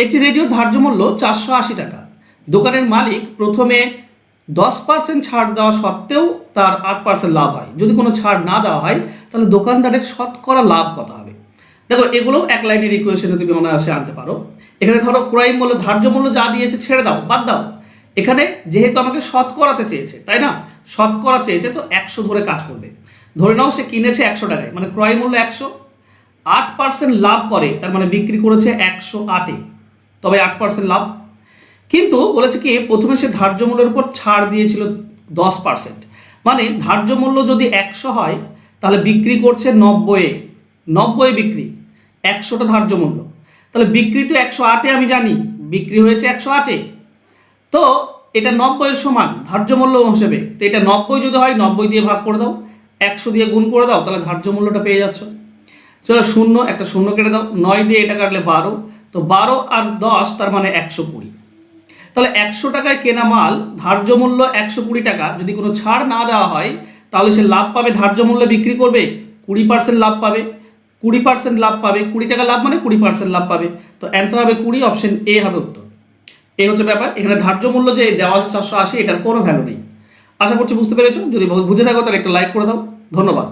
একটি রেডিওর ধার্য মূল্য 480 টাকা। দোকানের মালিক প্রথমে 10% ছাড় দেওয়া সত্ত্বেও তার 8% লাভ হয়। যদি কোনো ছাড় না দেওয়া হয় তাহলে দোকানদারের শতকরা লাভ কত হবে? দেখো, এগুলো এক লাইনের ইকুয়েশনে তুমি অনায়াসে আনতে পারো। এখানে ধরো ক্রয় মূল্য, ধার্য মূল্য যা দিয়েছে ছেড়ে দাও, বাদ দাও। এখানে যেহেতু আমাকে শতকরাতে চেয়েছে, তাই না, শতকরা চেয়েছে, তো 100 ধরে কাজ করবে। ধরে নাও সে কিনেছে 100 টাকায়, মানে ক্রয় মূল্য 100, 8% লাভ করে, তার মানে বিক্রি করেছে 108-এ, তবে 8% লাভ। কিন্তু বলেছে কি, প্রথমে সে ধার্য মূল্যের উপর ছাড় দিয়েছিল 10%, মানে ধার্য মূল্য যদি 100 হয় তাহলে বিক্রি করছে 90-এ, 90 বিক্রি, 100টা ধার্য মূল্য, তাহলে বিক্রি তো 108-এ, আমি জানি বিক্রি হয়েছে 108-এ, তো এটা 90-এর সমান ধার্য মূল্য হিসেবে। তো এটা 90 যদি হয়, 90 দিয়ে ভাগ করে দাও, 100 দিয়ে গুণ করে দাও, তাহলে ধার্য মূল্যটা পেয়ে যাচ্ছ। চলো, শূন্য, একটা শূন্য কেটে দাও, 9 দিয়ে এটা কাটলে 12, তো 12 আর 10 তার মানে 120। তাহলে 100 টাকায় কেনা মাল, ধার্য মূল্য 120 টাকা, যদি কোনো ছাড় না দেওয়া হয় তাহলে সে লাভ পাবে, ধার্য মূল্যে বিক্রি করবে, 20% লাভ পাবে, 20% লাভ পাবে, 20 টাকা লাভ মানে 20% লাভ পাবে। তো অ্যান্সার হবে 20, অপশন এ হবে উত্তর। এই হচ্ছে ব্যাপার। এখানে ধার্য মূল্য যে দেওয়া আছে 480, এটার কোনো ভ্যালু নেই। আশা করছি বুঝতে পেরেছো। যদি বুঝে থাকো তাহলে একটা লাইক করে দাও। ধন্যবাদ।